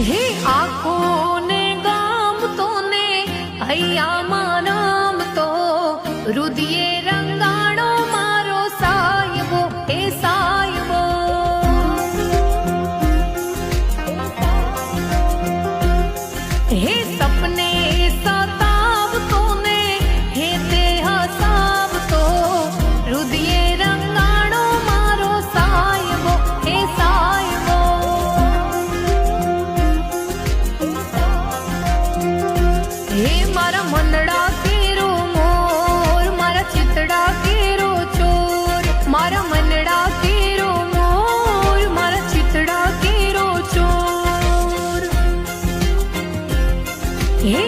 હે આખો ને ગામ તો ને હૈયામાં નામ તો રુદિયે રંગાણો મારો સાયબો હે સાયબો. હે સપને સતાવતો ને હે તે હસાવતો રુદિયે રંગાણો મારો સાયબો હે સાયબો. હે મારા મનડા કેરો મોર મારા ચિતડા કેરો ચોર મારા મનડા કેરો મોર મારા ચિતડા કેરો ચોર. હે